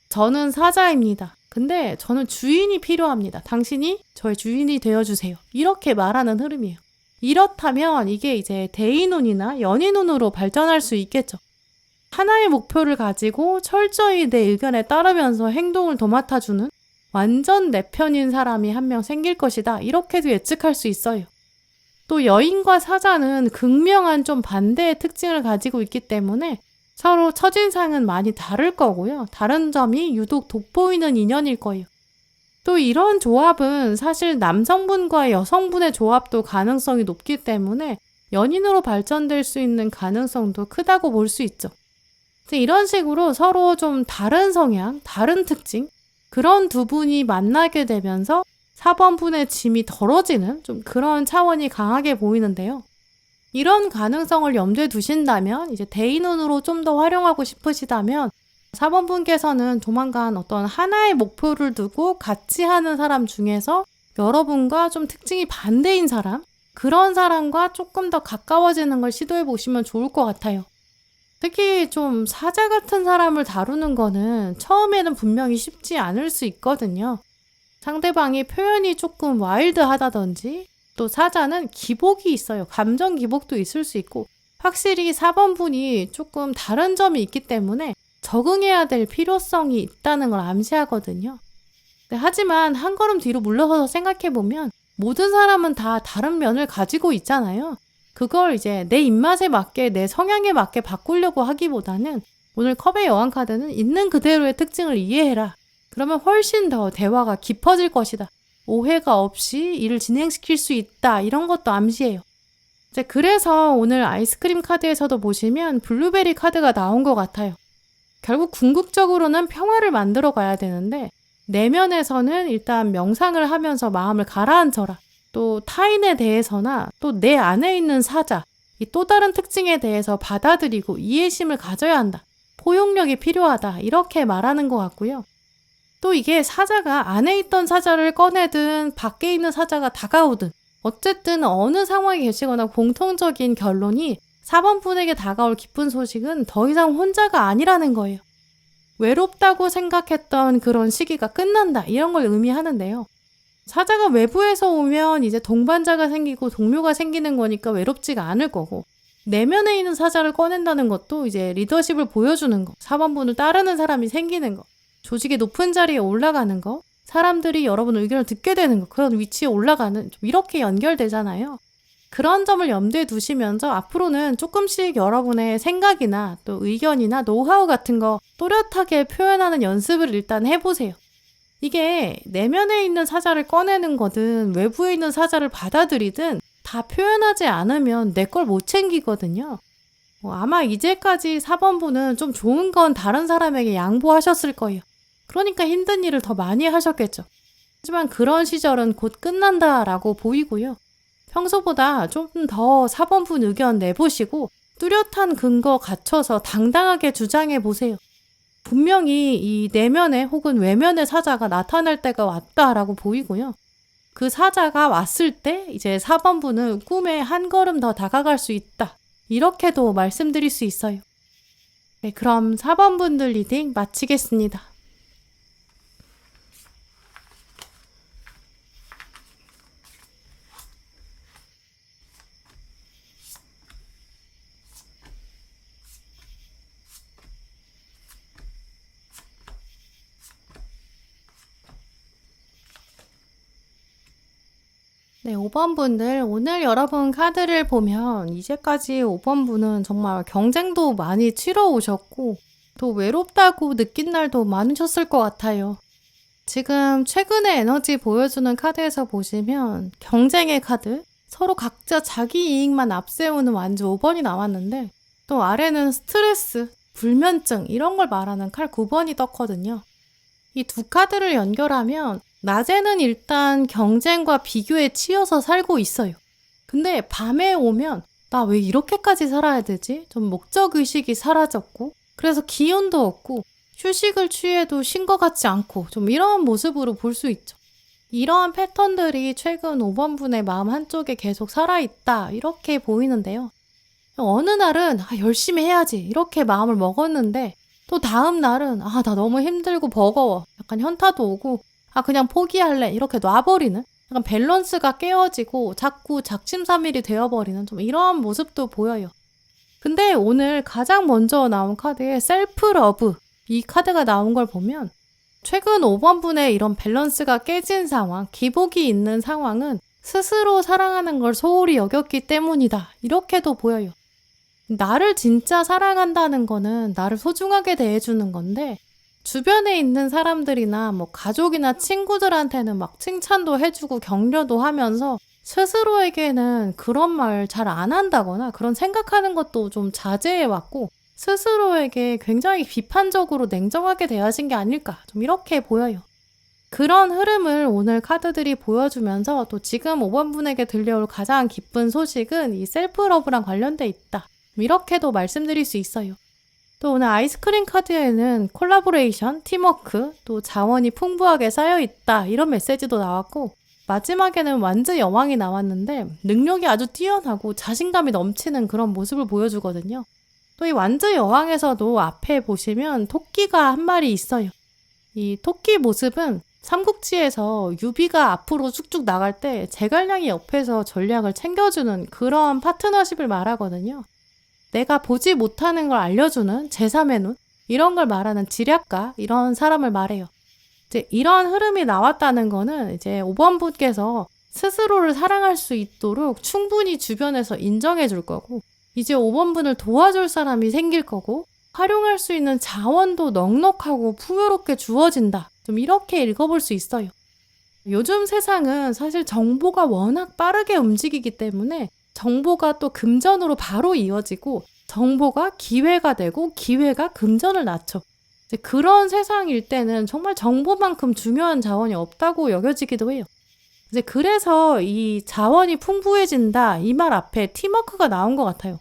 저는 사자입니다. 근데 저는 주인이 필요합니다. 당신이 저의 주인이 되어주세요. 이렇게 말하는 흐름이에요. 이렇다면 이게 이제 대인운이나 연인운으로 발전할 수 있겠죠. 하나의 목표를 가지고 철저히 내 의견에 따르면서 행동을 도맡아주는 완전 내 편인 사람이 한 명 생길 것이다. 이렇게도 예측할 수 있어요. 또 여인과 사자는 극명한 좀 반대의 특징을 가지고 있기 때문에 서로 첫인상은 많이 다를 거고요. 다른 점이 유독 돋보이는 인연일 거예요. 또 이런 조합은 사실 남성분과 여성분의 조합도 가능성이 높기 때문에 연인으로 발전될 수 있는 가능성도 크다고 볼 수 있죠. 이런 식으로 서로 좀 다른 성향, 다른 특징, 그런 두 분이 만나게 되면서 4번분의 짐이 덜어지는 좀 그런 차원이 강하게 보이는데요. 이런 가능성을 염두에 두신다면 이제 대인운으로 좀 더 활용하고 싶으시다면 4번분께서는 조만간 어떤 하나의 목표를 두고 같이 하는 사람 중에서 여러분과 좀 특징이 반대인 사람, 그런 사람과 조금 더 가까워지는 걸 시도해 보시면 좋을 것 같아요. 특히 좀 사자 같은 사람을 다루는 거는 처음에는 분명히 쉽지 않을 수 있거든요. 상대방이 표현이 조금 와일드하다든지 또 사자는 기복이 있어요. 감정 기복도 있을 수 있고 확실히 4번분이 조금 다른 점이 있기 때문에 적응해야 될 필요성이 있다는 걸 암시하거든요. 하지만 한 걸음 뒤로 물러서서 생각해보면 모든 사람은 다 다른 면을 가지고 있잖아요. 그걸 이제 내 입맛에 맞게 내 성향에 맞게 바꾸려고 하기보다는 오늘 컵의 여왕 카드는 있는 그대로의 특징을 이해해라. 그러면 훨씬 더 대화가 깊어질 것이다. 오해가 없이 일을 진행시킬 수 있다. 이런 것도 암시해요. 그래서 오늘 아이스크림 카드에서도 보시면 블루베리 카드가 나온 것 같아요. 결국 궁극적으로는 평화를 만들어 가야 되는데 내면에서는 일단 명상을 하면서 마음을 가라앉혀라. 또 타인에 대해서나 또 내 안에 있는 사자, 이 또 다른 특징에 대해서 받아들이고 이해심을 가져야 한다. 포용력이 필요하다. 이렇게 말하는 것 같고요. 또 이게 사자가 안에 있던 사자를 꺼내든 밖에 있는 사자가 다가오든 어쨌든 어느 상황에 계시거나 공통적인 결론이 4번분에게 다가올 기쁜 소식은 더 이상 혼자가 아니라는 거예요. 외롭다고 생각했던 그런 시기가 끝난다. 이런 걸 의미하는데요. 사자가 외부에서 오면 이제 동반자가 생기고 동료가 생기는 거니까 외롭지가 않을 거고 내면에 있는 사자를 꺼낸다는 것도 이제 리더십을 보여주는 거, 4번분을 따르는 사람이 생기는 거, 조직의 높은 자리에 올라가는 거, 사람들이 여러분 의견을 듣게 되는 거, 그런 위치에 올라가는 좀 이렇게 연결되잖아요. 그런 점을 염두에 두시면서 앞으로는 조금씩 여러분의 생각이나 또 의견이나 노하우 같은 거 또렷하게 표현하는 연습을 일단 해보세요. 이게 내면에 있는 사자를 꺼내는 거든 외부에 있는 사자를 받아들이든 다 표현하지 않으면 내 걸 못 챙기거든요. 아마 이제까지 4번분은 좀 좋은 건 다른 사람에게 양보하셨을 거예요. 그러니까 힘든 일을 더 많이 하셨겠죠. 하지만 그런 시절은 곧 끝난다라고 보이고요. 평소보다 좀 더 4번분 의견 내보시고 뚜렷한 근거 갖춰서 당당하게 주장해 보세요. 분명히 이 내면에 혹은 외면의 사자가 나타날 때가 왔다라고 보이고요. 그 사자가 왔을 때 이제 4번분은 꿈에 한 걸음 더 다가갈 수 있다. 이렇게도 말씀드릴 수 있어요. 네, 그럼 4번분들 리딩 마치겠습니다. 네, 5번분들 오늘 여러분 카드를 보면 이제까지 5번분은 정말 경쟁도 많이 치러 오셨고 또 외롭다고 느낀 날도 많으셨을 것 같아요. 지금 최근의 에너지 보여주는 카드에서 보시면 경쟁의 카드, 서로 각자 자기 이익만 앞세우는 완주 5번이 나왔는데 또 아래는 스트레스, 불면증 이런 걸 말하는 칼 9번이 떴거든요. 이 두 카드를 연결하면 낮에는 일단 경쟁과 비교에 치여서 살고 있어요. 근데 밤에 오면 나 왜 이렇게까지 살아야 되지? 좀 목적의식이 사라졌고 그래서 기운도 없고 휴식을 취해도 쉰 것 같지 않고 좀 이런 모습으로 볼 수 있죠. 이러한 패턴들이 최근 5번분의 마음 한쪽에 계속 살아있다 이렇게 보이는데요. 어느 날은 열심히 해야지 이렇게 마음을 먹었는데 또 다음 날은 나 너무 힘들고 버거워 약간 현타도 오고 그냥 포기할래 이렇게 놔버리는 약간 밸런스가 깨어지고 자꾸 작심삼일이 되어버리는 좀 이러한 모습도 보여요. 근데 오늘 가장 먼저 나온 카드에 셀프 러브, 이 카드가 나온 걸 보면 최근 5번 분의 이런 밸런스가 깨진 상황, 기복이 있는 상황은 스스로 사랑하는 걸 소홀히 여겼기 때문이다. 이렇게도 보여요. 나를 진짜 사랑한다는 거는 나를 소중하게 대해주는 건데 주변에 있는 사람들이나 뭐 가족이나 친구들한테는 막 칭찬도 해주고 격려도 하면서 스스로에게는 그런 말 잘 안 한다거나 그런 생각하는 것도 좀 자제해왔고 스스로에게 굉장히 비판적으로 냉정하게 대하신 게 아닐까 좀 이렇게 보여요. 그런 흐름을 오늘 카드들이 보여주면서 또 지금 5번 분에게 들려올 가장 기쁜 소식은 이 셀프러브랑 관련돼 있다. 이렇게도 말씀드릴 수 있어요. 또 오늘 아이스크림 카드에는 콜라보레이션, 팀워크, 또 자원이 풍부하게 쌓여있다 이런 메시지도 나왔고 마지막에는 완즈 여왕이 나왔는데 능력이 아주 뛰어나고 자신감이 넘치는 그런 모습을 보여주거든요. 또 이 완즈 여왕에서도 앞에 보시면 토끼가 한 마리 있어요. 이 토끼 모습은 삼국지에서 유비가 앞으로 쭉쭉 나갈 때 제갈량이 옆에서 전략을 챙겨주는 그런 파트너십을 말하거든요. 내가 보지 못하는 걸 알려주는 제3의 눈, 이런 걸 말하는 지략가, 이런 사람을 말해요. 이제 이런 흐름이 나왔다는 거는 이제 5번 분께서 스스로를 사랑할 수 있도록 충분히 주변에서 인정해 줄 거고 이제 5번 분을 도와줄 사람이 생길 거고 활용할 수 있는 자원도 넉넉하고 풍요롭게 주어진다. 좀 이렇게 읽어볼 수 있어요. 요즘 세상은 사실 정보가 워낙 빠르게 움직이기 때문에 정보가 또 금전으로 바로 이어지고 정보가 기회가 되고 기회가 금전을 낳죠. 이제 그런 세상일 때는 정말 정보만큼 중요한 자원이 없다고 여겨지기도 해요. 이제 그래서 이 자원이 풍부해진다 이 말 앞에 팀워크가 나온 것 같아요.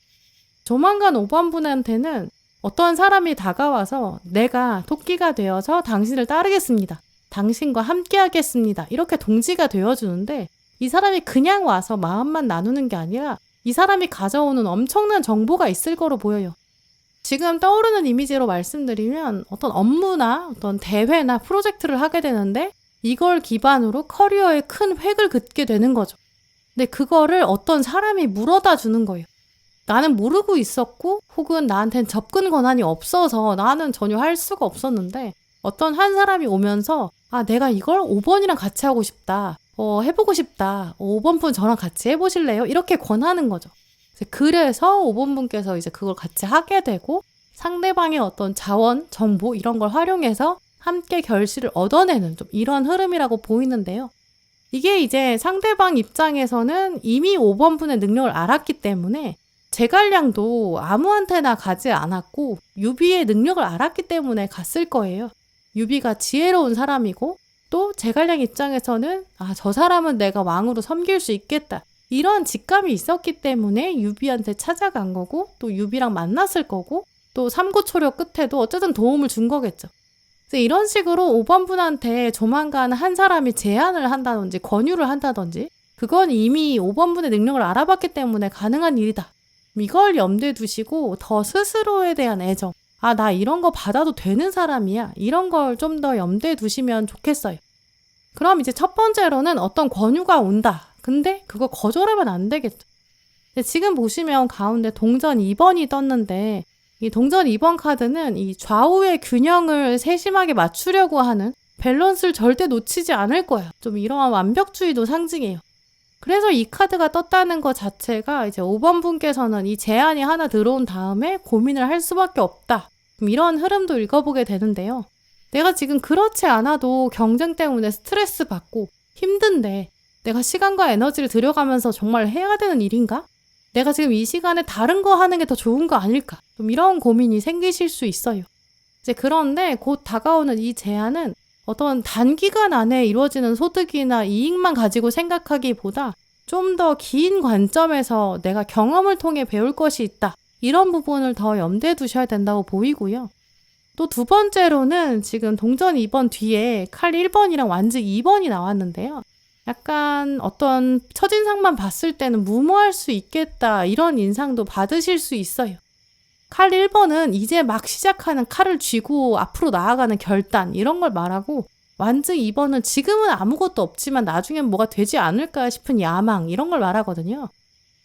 조만간 5번 분한테는 어떤 사람이 다가와서 내가 토끼가 되어서 당신을 따르겠습니다. 당신과 함께 하겠습니다. 이렇게 동지가 되어주는데 이 사람이 그냥 와서 마음만 나누는 게 아니라 이 사람이 가져오는 엄청난 정보가 있을 거로 보여요. 지금 떠오르는 이미지로 말씀드리면 어떤 업무나 어떤 대회나 프로젝트를 하게 되는데 이걸 기반으로 커리어에 큰 획을 긋게 되는 거죠. 근데 그거를 어떤 사람이 물어다 주는 거예요. 나는 모르고 있었고 혹은 나한텐 접근 권한이 없어서 나는 전혀 할 수가 없었는데 어떤 한 사람이 오면서 내가 이걸 5번이랑 같이 하고 싶다. 해보고 싶다. 5번 분 저랑 같이 해보실래요? 이렇게 권하는 거죠. 그래서 5번 분께서 이제 그걸 같이 하게 되고 상대방의 어떤 자원, 정보 이런 걸 활용해서 함께 결실을 얻어내는 좀 이런 흐름이라고 보이는데요. 이게 이제 상대방 입장에서는 이미 5번 분의 능력을 알았기 때문에 제갈량도 아무한테나 가지 않았고 유비의 능력을 알았기 때문에 갔을 거예요. 유비가 지혜로운 사람이고 또 제갈량 입장에서는 저 사람은 내가 왕으로 섬길 수 있겠다. 이런 직감이 있었기 때문에 유비한테 찾아간 거고 또 유비랑 만났을 거고 또 삼고초려 끝에도 어쨌든 도움을 준 거겠죠. 이런 식으로 5번 분한테 조만간 한 사람이 제안을 한다든지 권유를 한다든지 그건 이미 5번 분의 능력을 알아봤기 때문에 가능한 일이다. 이걸 염두에 두시고 더 스스로에 대한 애정, 나 이런 거 받아도 되는 사람이야. 이런 걸 좀 더 염두에 두시면 좋겠어요. 그럼 이제 첫 번째로는 어떤 권유가 온다. 근데 그거 거절하면 안 되겠죠. 근데 지금 보시면 가운데 동전 2번이 떴는데 이 동전 2번 카드는 이 좌우의 균형을 세심하게 맞추려고 하는 밸런스를 절대 놓치지 않을 거야. 좀 이러한 완벽주의도 상징해요. 그래서 이 카드가 떴다는 것 자체가 이제 5번 분께서는 이 제안이 하나 들어온 다음에 고민을 할 수밖에 없다. 이런 흐름도 읽어보게 되는데요. 내가 지금 그렇지 않아도 경쟁 때문에 스트레스 받고 힘든데 내가 시간과 에너지를 들여가면서 정말 해야 되는 일인가? 내가 지금 이 시간에 다른 거 하는 게 더 좋은 거 아닐까? 좀 이런 고민이 생기실 수 있어요. 이제 그런데 곧 다가오는 이 제안은 어떤 단기간 안에 이루어지는 소득이나 이익만 가지고 생각하기보다 좀 더 긴 관점에서 내가 경험을 통해 배울 것이 있다. 이런 부분을 더 염두에 두셔야 된다고 보이고요. 또 두 번째로는 지금 동전 2번 뒤에 칼 1번이랑 완즈 2번이 나왔는데요. 약간 어떤 첫인상만 봤을 때는 무모할 수 있겠다 이런 인상도 받으실 수 있어요. 칼 1번은 이제 막 시작하는 칼을 쥐고 앞으로 나아가는 결단 이런 걸 말하고 완즈 2번은 지금은 아무것도 없지만 나중엔 뭐가 되지 않을까 싶은 야망 이런 걸 말하거든요.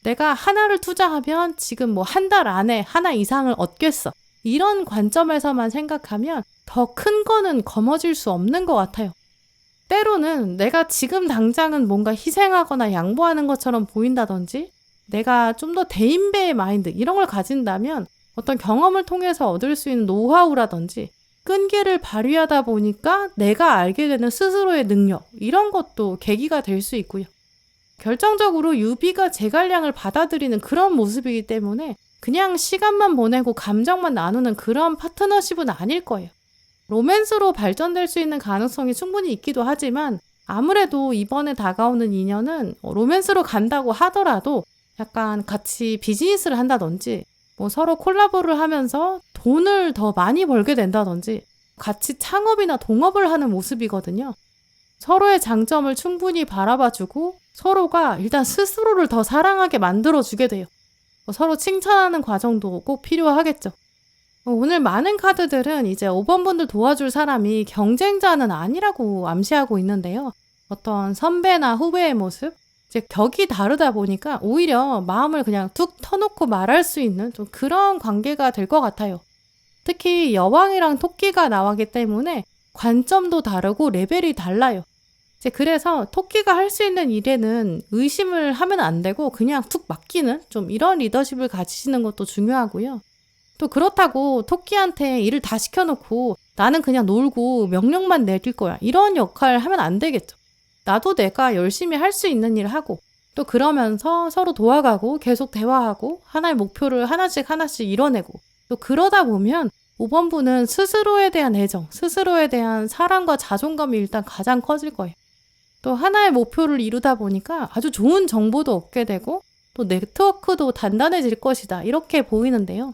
내가 하나를 투자하면 지금 뭐 한 달 안에 하나 이상을 얻겠어. 이런 관점에서만 생각하면 더 큰 거는 거머쥘 수 없는 것 같아요. 때로는 내가 지금 당장은 뭔가 희생하거나 양보하는 것처럼 보인다든지 내가 좀 더 대인배의 마인드 이런 걸 가진다면 어떤 경험을 통해서 얻을 수 있는 노하우라든지 끈기를 발휘하다 보니까 내가 알게 되는 스스로의 능력 이런 것도 계기가 될 수 있고요. 결정적으로 유비가 제갈량을 받아들이는 그런 모습이기 때문에 그냥 시간만 보내고 감정만 나누는 그런 파트너십은 아닐 거예요. 로맨스로 발전될 수 있는 가능성이 충분히 있기도 하지만 아무래도 이번에 다가오는 인연은 로맨스로 간다고 하더라도 약간 같이 비즈니스를 한다든지 뭐 서로 콜라보를 하면서 돈을 더 많이 벌게 된다든지 같이 창업이나 동업을 하는 모습이거든요. 서로의 장점을 충분히 바라봐주고 서로가 일단 스스로를 더 사랑하게 만들어주게 돼요. 서로 칭찬하는 과정도 꼭 필요하겠죠. 오늘 많은 카드들은 이제 5번 분들 도와줄 사람이 경쟁자는 아니라고 암시하고 있는데요. 어떤 선배나 후배의 모습, 이제 격이 다르다 보니까 오히려 마음을 그냥 툭 터놓고 말할 수 있는 좀 그런 관계가 될 것 같아요. 특히 여왕이랑 토끼가 나왔기 때문에 관점도 다르고 레벨이 달라요. 이제 그래서 토끼가 할 수 있는 일에는 의심을 하면 안 되고 그냥 툭 맡기는 좀 이런 리더십을 가지시는 것도 중요하고요. 또 그렇다고 토끼한테 일을 다 시켜놓고 나는 그냥 놀고 명령만 내릴 거야. 이런 역할을 하면 안 되겠죠. 나도 내가 열심히 할 수 있는 일을 하고 또 그러면서 서로 도와가고 계속 대화하고 하나의 목표를 하나씩 이뤄내고 또 그러다 보면 5번 분은 스스로에 대한 애정, 스스로에 대한 사랑과 자존감이 일단 가장 커질 거예요. 또 하나의 목표를 이루다 보니까 아주 좋은 정보도 얻게 되고 또 네트워크도 단단해질 것이다. 이렇게 보이는데요.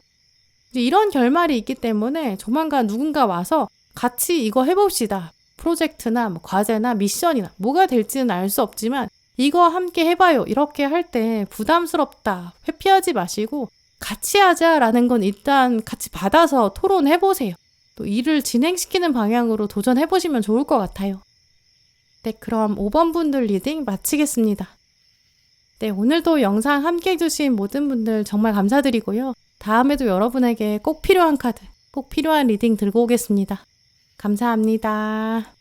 이런 결말이 있기 때문에 조만간 누군가 와서 같이 이거 해봅시다. 프로젝트나 뭐 과제나 미션이나 뭐가 될지는 알 수 없지만 이거 함께 해봐요. 이렇게 할 때 부담스럽다. 회피하지 마시고 같이 하자라는 건 일단 같이 받아서 토론해보세요. 또 일을 진행시키는 방향으로 도전해보시면 좋을 것 같아요. 네, 그럼 5번 분들 리딩 마치겠습니다. 네, 오늘도 영상 함께 해주신 모든 분들 정말 감사드리고요. 다음에도 여러분에게 꼭 필요한 카드, 꼭 필요한 리딩 들고 오겠습니다. 감사합니다.